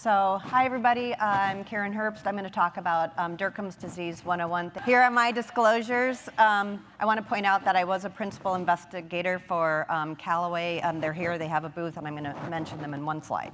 So, hi everybody, I'm Karen Herbst. I'm going to talk about Dercum's disease 101. Here are my disclosures. I want to point out that I was a principal investigator for Callaway. They're here, they have a booth, and I'm going to mention them in one slide.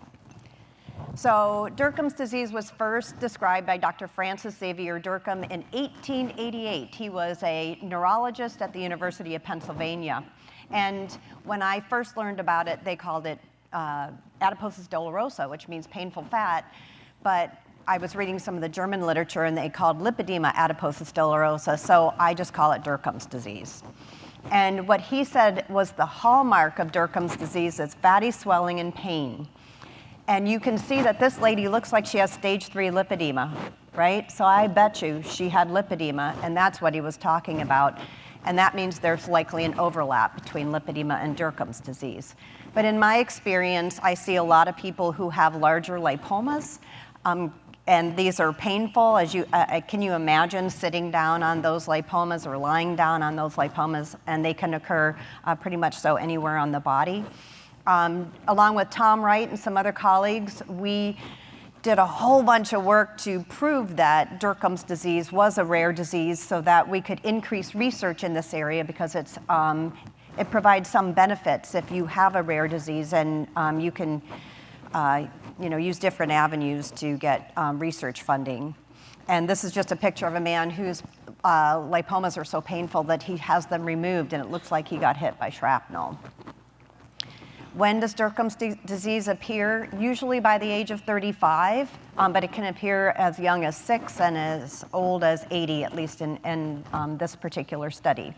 So, Dercum's disease was first described by Dr. Francis Xavier Dercum in 1888. He was a neurologist at the University of Pennsylvania. And when I first learned about it, they called it adiposis dolorosa, which means painful fat, but I was reading some of the German literature and they called lipedema adiposis dolorosa, so I just call it Dercum's disease. And what he said was the hallmark of Dercum's disease is fatty swelling and pain. And you can see that this lady looks like she has stage 3 lipedema, right? So I bet you she had lipedema, and that's what he was talking about. And that means there's likely an overlap between lipedema and Dercum's disease. But in my experience, I see a lot of people who have larger lipomas, and these are painful. Can you imagine sitting down on those lipomas or lying down on those lipomas? And they can occur pretty much so anywhere on the body. Along with Tom Wright and some other colleagues, we did a whole bunch of work to prove that Dercum's disease was a rare disease so that we could increase research in this area because it provides some benefits if you have a rare disease, and you can use different avenues to get research funding. And this is just a picture of a man whose lipomas are so painful that he has them removed, and it looks like he got hit by shrapnel. When does Dercum's disease appear? Usually by the age of 35, but it can appear as young as 6 and as old as 80, at least in this particular study.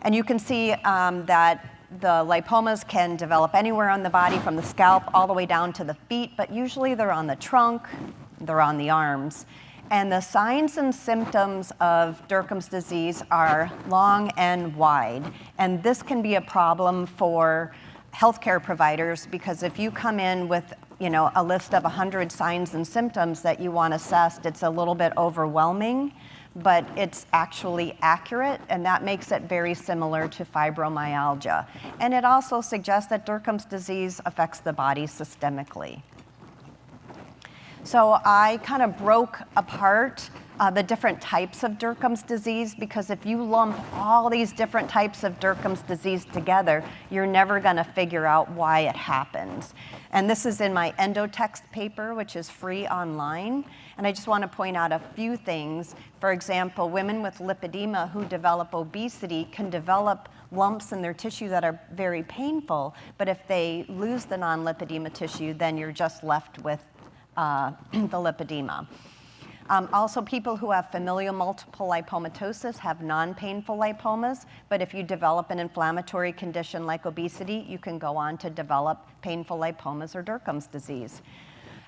And you can see that the lipomas can develop anywhere on the body, from the scalp all the way down to the feet, but usually they're on the trunk, they're on the arms. And the signs and symptoms of Dercum's disease are long and wide. And this can be a problem for healthcare providers, because if you come in with a list of 100 signs and symptoms that you want assessed, it's a little bit overwhelming, but it's actually accurate, and that makes it very similar to fibromyalgia. And it also suggests that Dercum's disease affects the body systemically. So I kind of broke apart the different types of Dercum's disease, because if you lump all these different types of Dercum's disease together, you're never going to figure out why it happens. And this is in my endotext paper, which is free online. And I just want to point out a few things. For example, women with lipedema who develop obesity can develop lumps in their tissue that are very painful, but if they lose the non-lipedema tissue, then you're just left with the lipedema. Also, people who have familial multiple lipomatosis have non-painful lipomas, but if you develop an inflammatory condition like obesity, you can go on to develop painful lipomas or Dercum's disease.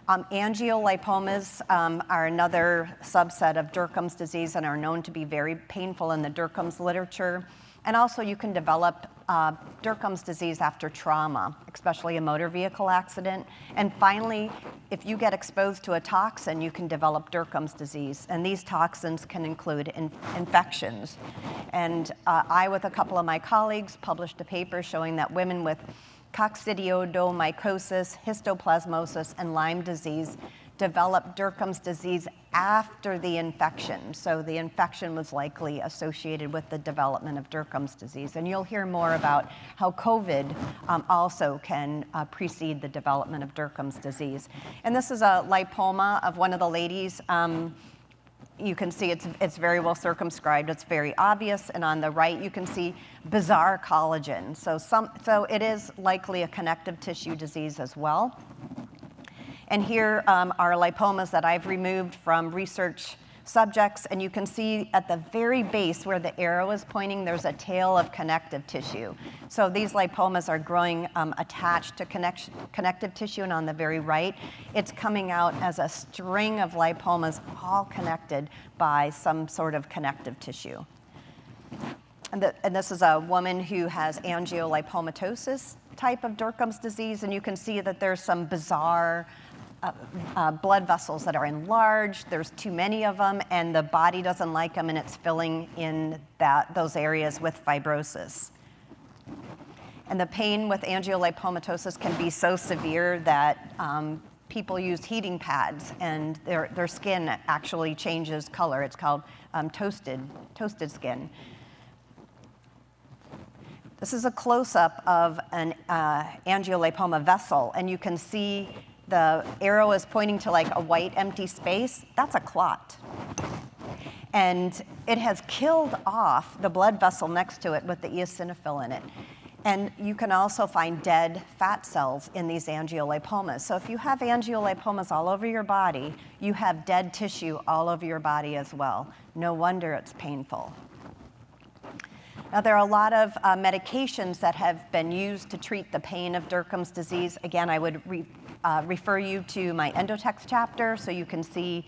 Angiolipomas are another subset of Dercum's disease and are known to be very painful in the Dercum's literature. And also you can develop Dercum's disease after trauma, especially a motor vehicle accident. And finally, if you get exposed to a toxin, you can develop Dercum's disease. And these toxins can include infections. And I, with a couple of my colleagues, published a paper showing that women with coccidioidomycosis, histoplasmosis, and Lyme disease developed Dercum's disease after the infection. So the infection was likely associated with the development of Dercum's disease. And you'll hear more about how COVID also can precede the development of Dercum's disease. And this is a lipoma of one of the ladies. You can see it's very well circumscribed. It's very obvious. And on the right, you can see bizarre collagen. So it is likely a connective tissue disease as well. And here are lipomas that I've removed from research subjects. And you can see at the very base where the arrow is pointing, there's a tail of connective tissue. So these lipomas are growing attached to connective tissue. And on the very right, it's coming out as a string of lipomas all connected by some sort of connective tissue. And this is a woman who has angiolipomatosis type of Dercum's disease. And you can see that there's some bizarre blood vessels that are enlarged. There's too many of them, and the body doesn't like them, and it's filling in those areas with fibrosis. And the pain with angiolipomatosis can be so severe that people used heating pads, and their skin actually changes color. It's called toasted skin. This is a close-up of an angiolipoma vessel, and you can see the arrow is pointing to like a white empty space. That's a clot. And it has killed off the blood vessel next to it with the eosinophil in it. And you can also find dead fat cells in these angiolipomas. So if you have angiolipomas all over your body, you have dead tissue all over your body as well. No wonder it's painful. Now, there are a lot of medications that have been used to treat the pain of Dercum's disease. Again, I would refer you to my endotext chapter so you can see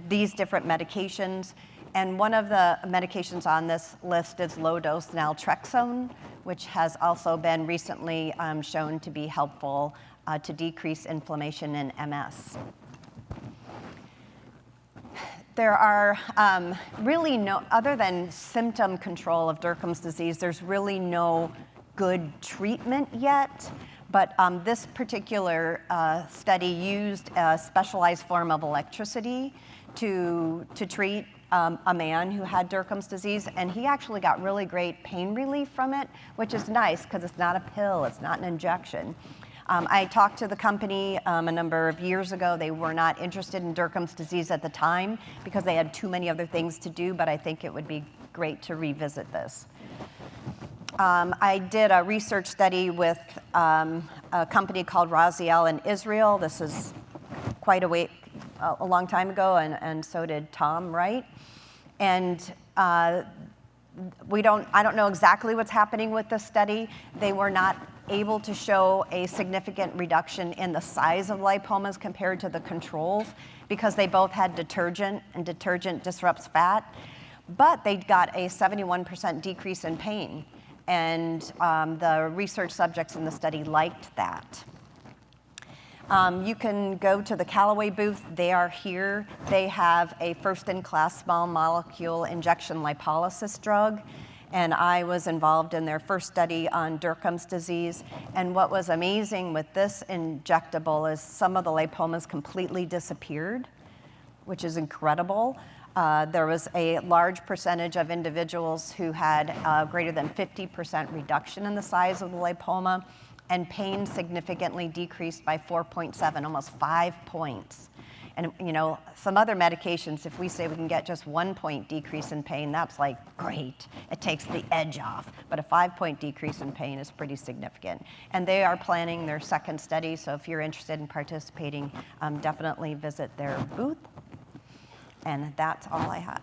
these different medications. And one of the medications on this list is low-dose naltrexone, which has also been recently shown to be helpful to decrease inflammation in MS. There are really no, other than symptom control of Dercum's disease, there's really no good treatment yet. But this particular study used a specialized form of electricity to treat a man who had Dercum's disease, and he actually got really great pain relief from it, which is nice because it's not a pill, it's not an injection. I talked to the company a number of years ago. They were not interested in Dercum's disease at the time because they had too many other things to do, but I think it would be great to revisit this. I did a research study with a company called Raziel in Israel. This is quite a long time ago, and so did Tom Wright. And I don't know exactly what's happening with this study. They were not able to show a significant reduction in the size of lipomas compared to the controls because they both had detergent, and detergent disrupts fat. But they got a 71% decrease in pain. And the research subjects in the study liked that. You can go to the Callaway booth. They are here. They have a first-in-class small molecule injection lipolysis drug. And I was involved in their first study on Dercum's disease. And what was amazing with this injectable is some of the lipomas completely disappeared, which is incredible. There was a large percentage of individuals who had greater than 50% reduction in the size of the lipoma, and pain significantly decreased by 4.7, almost 5 points. And you know, some other medications, if we say we can get just 1 point decrease in pain, that's like great. It takes the edge off. But a 5-point decrease in pain is pretty significant. And they are planning their second study, so if you're interested in participating, definitely visit their booth. And that's all I have.